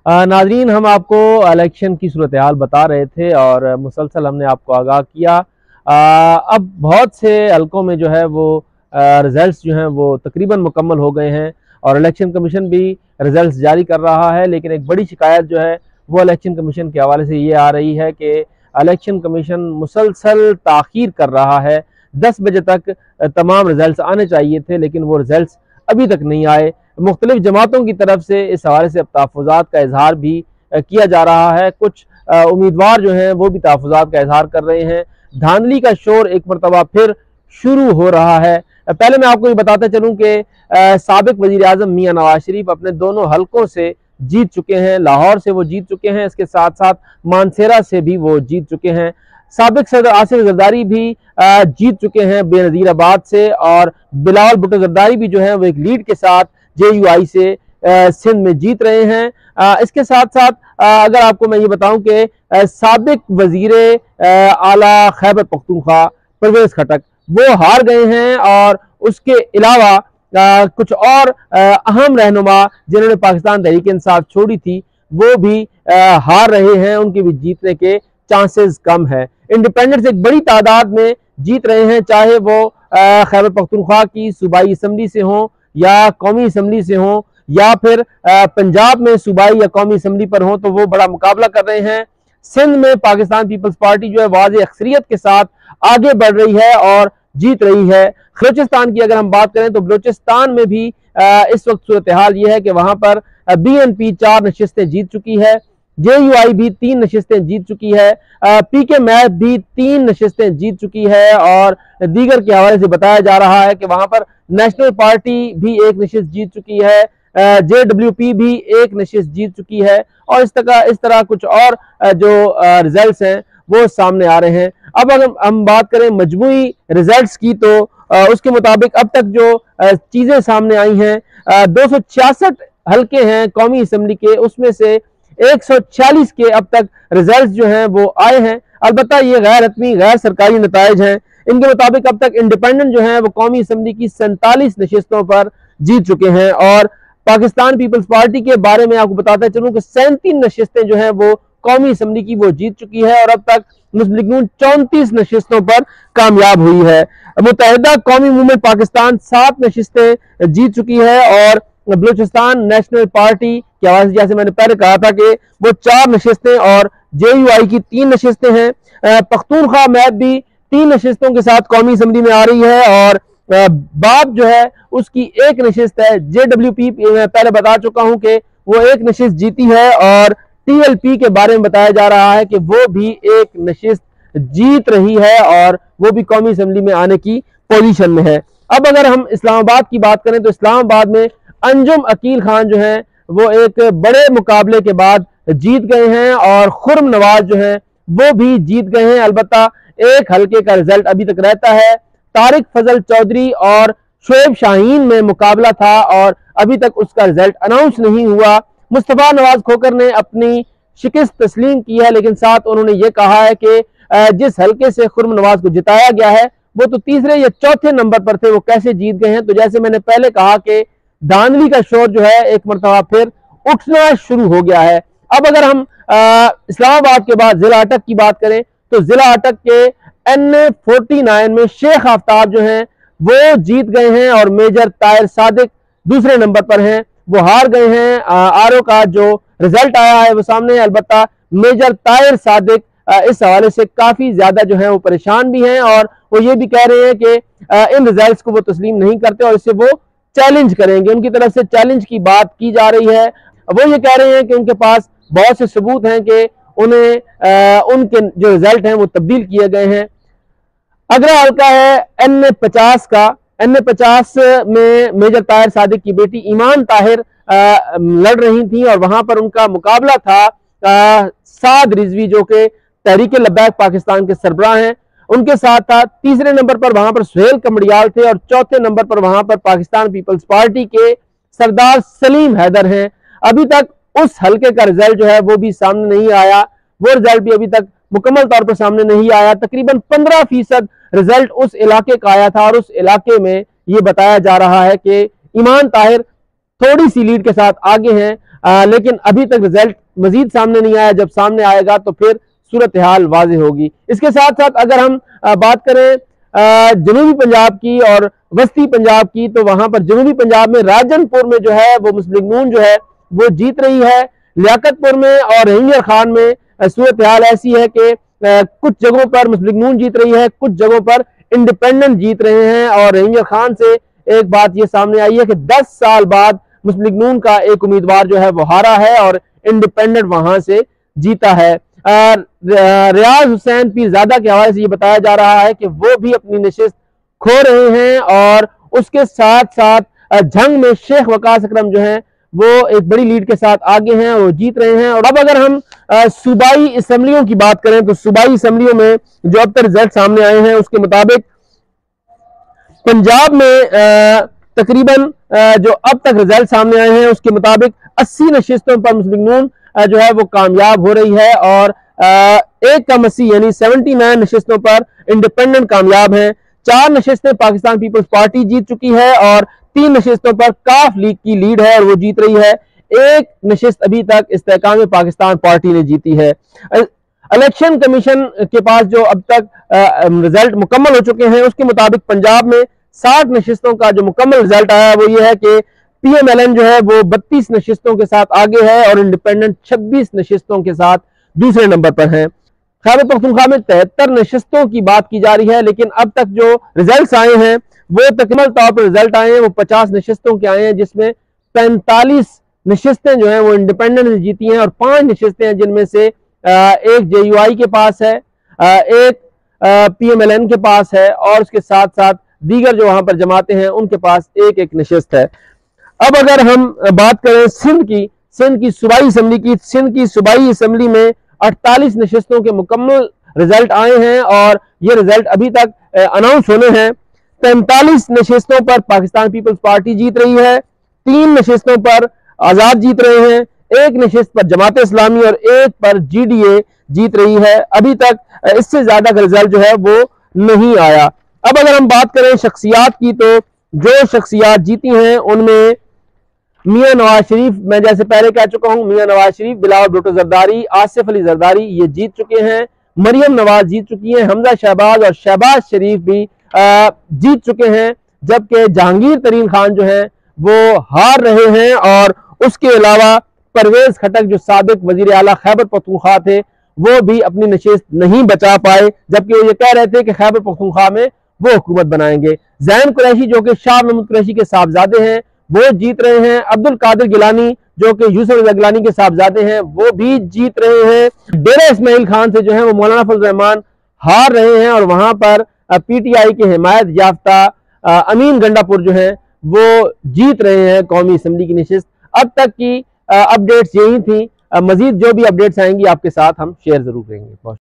नाजरीन, हम आपको इलेक्शन की सूरत हाल बता रहे थे और मुसलसल हमने आपको आगाह किया। अब बहुत से हलकों में जो है वो रिजल्ट्स जो हैं वो तकरीबन मुकम्मल हो गए हैं और इलेक्शन कमीशन भी रिजल्ट्स जारी कर रहा है। लेकिन एक बड़ी शिकायत जो है वो इलेक्शन कमीशन के हवाले से ये आ रही है कि इलेक्शन कमीशन मुसलसल ताख़ीर कर रहा है। 10 बजे तक तमाम रिजल्ट्स आने चाहिए थे, लेकिन वो रिजल्ट्स अभी तक नहीं आए। मुख्तलिफ जमातों की तरफ से इस हवाले से अब तहफ़्फ़ुज़ात का इजहार भी किया जा रहा है। कुछ उम्मीदवार जो हैं वो भी तहफ़्फ़ुज़ात का इजहार कर रहे हैं। धांधली का शोर एक मरतबा फिर शुरू हो रहा है। पहले मैं आपको ये बताता चलूँ कि साबिक़ वज़ीर आज़म मियां नवाज शरीफ अपने दोनों हलकों से जीत चुके हैं। लाहौर से वो जीत चुके हैं, इसके साथ साथ मानसेरा से भी वो जीत चुके हैं। साबिक़ सदर आसिफ जरदारी भी जीत चुके हैं बेनज़ीराबाद से, और बिलावल भुट्टो जरदारी भी जो है वो एक लीड के साथ JUI से सिंध में जीत रहे हैं। इसके साथ साथ अगर आपको मैं ये बताऊं कि साबिक़ वज़ीर आला खैबर पख्तूनख्वा परवेज़ खटक वो हार गए हैं, और उसके अलावा कुछ और अहम रहनुमा जिन्होंने पाकिस्तान तहरीक इंसाफ छोड़ी थी वो भी हार रहे हैं। उनके भी जीतने के चांसेस कम है। इंडिपेंडेंट्स एक बड़ी तादाद में जीत रहे हैं, चाहे वो खैबर पख्तूनख्वा की सूबाई असम्बली से हों या कौमी असम्बली से हों, या फिर पंजाब में सूबाई या कौमी असम्बली पर हों, तो वो बड़ा मुकाबला कर रहे हैं। सिंध में पाकिस्तान पीपल्स पार्टी जो है वाज़ेह अक्सरियत के साथ आगे बढ़ रही है और जीत रही है। बलूचिस्तान की अगर हम बात करें तो बलूचिस्तान में भी इस वक्त सूरत हाल ये है कि वहां पर BNP 4 नशिस्तें जीत चुकी है, JUI भी 3 नशिस्तें जीत चुकी है, PK मैप भी 3 नशिस्तें जीत चुकी है, और दीगर के हवाले से बताया जा रहा है कि वहां पर नेशनल पार्टी भी एक नशिस्त जीत चुकी है, JWP भी एक नशिस्त जीत चुकी है, और इस तरह कुछ और जो रिजल्ट्स हैं वो सामने आ रहे हैं। अब अगर हम बात करें मजमूई रिजल्ट्स की तो उसके मुताबिक अब तक जो चीजें सामने आई हैं, 266 हल्के हैं कौमी असम्बली के, उसमें से 146 के अब तक रिजल्ट जो हैं वो आए हैं। अलबत्ता ये गैर हतमी गैर सरकारी नताइज हैं। इनके मुताबिक अब तक इंडिपेंडेंट जो है वो कौमी असम्बली की 47 नशिस्तों पर जीत चुके हैं, और पाकिस्तान पीपल्स पार्टी के बारे में आपको बताता चलूं कि 37 नशिस्तें जो हैं वो कौमी असम्बली की वो जीत चुकी है, और अब तक मुस्लिम लीग नून 34 नशिस्तों पर कामयाब हुई है। मुत्तहिदा कौमी मूवमेंट पाकिस्तान 7 नशिस्तें जीत चुकी है, और बलूचिस्तान नेशनल पार्टी के हवाले से जैसे मैंने पहले कहा था कि वो 4 नशिस्तें और JUI की 3 नशिस्तें हैं। पख्तूनख्वा मैप भी 3 नशिस्तों के साथ कौमी असम्बली में आ रही है, और बाप जो है उसकी 1 नशिस्त है। JWP मैं पहले बता चुका हूं कि वो 1 नशिस्त जीती है, और TLP के बारे में बताया जा रहा है कि वो भी 1 नशिस्त जीत रही है और वो भी कौमी असम्बली में आने की पोजीशन में है। अब अगर हम इस्लामाबाद की बात करें तो इस्लामाबाद में अंजुम अकील खान जो है वो एक बड़े मुकाबले के बाद जीत गए हैं, और खुर्म नवाज जो है वो भी जीत गए हैं। अलबत्ता एक हल्के का रिजल्ट अभी तक रहता है। तारिक फजल चौधरी और शोएब शाहीन में मुकाबला था और अभी तक उसका रिजल्ट अनाउंस नहीं हुआ। मुस्तफा नवाज खोकर ने अपनी शिकस्त तस्लीम की है, लेकिन साथ उन्होंने ये कहा है कि जिस हल्के से खुर्म नवाज को जिताया गया है वो तो तीसरे या चौथे नंबर पर थे, वो कैसे जीत गए हैं। तो जैसे मैंने पहले कहा कि धांधली का शोर जो है एक मरतबा फिर उठना शुरू हो गया है। अब अगर हम इस्लामाबाद के बाद जिला अटक की बात करें तो जिला अटक के NA49 में शेख आफ्ताब जो हैं वो जीत गए हैं, और मेजर ताहिर सादिक दूसरे नंबर पर हैं, वो हार गए हैं। RO का जो रिजल्ट आया है वो सामने है। अलबत्ता मेजर ताहिर सादिक इस हवाले से काफी ज्यादा जो है वो परेशान भी हैं, और वो ये भी कह रहे हैं कि इन रिजल्ट्स को वो तस्लीम नहीं करते और इससे वो चैलेंज करेंगे। उनकी तरफ से चैलेंज की बात की जा रही है। वो ये कह रहे हैं कि उनके पास बहुत से सबूत हैं कि उन्हें उनके जो रिजल्ट हैं वो तब्दील किए गए हैं। अगला हल्का है NA50 का। NA50 में मेजर ताहिर सादिक की बेटी ईमान ताहिर लड़ रही थी, और वहां पर उनका मुकाबला था साद रिजवी जो कि तहरीक लब्बैक पाकिस्तान के सरबराह हैं, उनके साथ था। तीसरे नंबर पर वहां पर सुहेल कमड़ियाल थे, और चौथे नंबर पर वहां पर पाकिस्तान पीपल्स पार्टी के सरदार सलीम हैदर हैं। अभी तक उस हल्के का रिजल्ट जो है वो भी सामने नहीं आया, वो रिजल्ट भी अभी तक मुकम्मल तौर पर सामने नहीं आया। तकरीबन 15% रिजल्ट उस इलाके का आया था, और उस इलाके में ये बताया जा रहा है कि ईमान ताहिर थोड़ी सी लीड के साथ आगे हैं। लेकिन अभी तक रिजल्ट मजीद सामने नहीं आया। जब सामने आएगा तो फिर सूरत हाल वाज़ेह होगी। इसके साथ साथ अगर हम बात करें जनूबी पंजाब की और वस्ती पंजाब की, तो वहां पर जनूबी पंजाब में राजनपुर में जो है वो मुस्लिम लीग नून जो है वो जीत रही है। लियाकतपुर में और रहींगर खान में सूरत हाल ऐसी है कि कुछ जगहों पर मुस्लिम लीग नून जीत रही है, कुछ जगहों पर इंडिपेंडेंट जीत रहे हैं। और रहींगर खान से एक बात ये सामने आई है कि 10 साल बाद मुस्लिम लीग नून का एक उम्मीदवार जो है वो हारा है और इंडिपेंडेंट वहां से जीता है। रियाज हुसैन पीरजादा के हवाले से ये बताया जा रहा है कि वो भी अपनी नशिस्त खो रहे हैं और उसके साथ साथ जंग में शेख वकास अकरम जो है वो एक बड़ी लीड के साथ आगे हैं और वो जीत रहे हैं। और अब अगर हम सूबाई असम्बलियों की बात करें तो सूबाई असम्बलियों में जो अब तक रिजल्ट सामने आए हैं उसके मुताबिक पंजाब में तकरीबन जो अब तक रिजल्ट सामने आए हैं उसके मुताबिक 80 नशिस्तों पर मुस्लिम लीग नून जो है वो कामयाब हो रही है और 1 यानी 79 नशिस्तों पर इंडिपेंडेंट कामयाब है। 4 नशिस्तें पाकिस्तान पीपल्स पार्टी जीत चुकी है और 3 नशिस्तों पर काफ लीग की लीड है और वो जीत रही है। 1 नशिस्त अभी तक इस्तेहकाम पाकिस्तान पार्टी ने जीती है। इलेक्शन कमीशन के पास जो अब तक रिजल्ट मुकम्मल हो चुके हैं उसके मुताबिक पंजाब में 60 नशिस्तों का जो मुकम्मल रिजल्ट आया है वो ये है कि PMLN जो है वो 32 नशिस्तों के साथ आगे है और इंडिपेंडेंट 26 नशिस्तों के साथ दूसरे नंबर पर है। खैबर पख्तूनख्वा में 73 नशिस्तों की बात की जा रही है, लेकिन अब तक जो रिजल्ट आए हैं वो तकमील तौर पर रिजल्ट आए हैं वो 50 नशिस्तों के आए हैं, जिसमें 45 नशिस्तें जो हैं वो इंडिपेंडेंट ने जीती हैं और 5 नशिस्तें हैं जिनमें से एक JUI के पास है, एक PMLN के पास है और उसके साथ साथ दीगर जो वहां पर जमाते हैं उनके पास एक एक नशिस्त है। अब अगर हम बात करें सिंध की सूबाई असम्बली की, सिंध की सूबाई असम्बली में 48 नशिस्तों के मुकम्मल रिजल्ट आए हैं और ये रिजल्ट अभी तक अनाउंस होने हैं। 43 नशिस्तों पर पाकिस्तान पीपल्स पार्टी जीत रही है, 3 नशिस्तों पर आजाद जीत रहे हैं, 1 नशिस्त पर जमात इस्लामी और 1 पर GDA जीत रही है। अभी तक इससे ज्यादा का रिजल्ट जो है वो नहीं आया। अब अगर हम बात करें शख्सियात की, तो जो शख्सियात जीती हैं उनमें मियां नवाज शरीफ, मैं जैसे पहले कह चुका हूं, मियां नवाज शरीफ, बिलावल भुट्टो जरदारी, आसिफ अली जरदारी ये जीत चुके हैं। मरियम नवाज जीत चुकी हैं, हमजा शहबाज और शहबाज शरीफ भी जीत चुके हैं, जबकि जहांगीर तरीन खान जो है वो हार रहे हैं। और उसके अलावा परवेज खटक जो साबिक वजीर आला खैबर पख्तूनख्वा थे वो भी अपनी नशिस्त नहीं बचा पाए, जबकि वो ये कह रहे थे कि खैबर पख्तूनख्वा में वो हुकूमत बनाएंगे। जैन कुरैशी जो कि शाह महमूद कुरैशी के साहबजादे हैं वो जीत रहे हैं। अब्दुल कादिर गिलानी जो कि यूसुफ रज़ा गिलानी के साहबजादे हैं वो भी जीत रहे हैं। डेरा इस्माइल खान से जो है वो मौलाना फजल रहमान हार रहे हैं और वहां पर PTI के हिमायत याफ्ता अमीन गंडापुर जो है वो जीत रहे हैं कौमी असम्बली की नशिस्त। अब तक की अपडेट्स यही थी, मजीद जो भी अपडेट्स आएंगी आपके साथ हम शेयर जरूर करेंगे।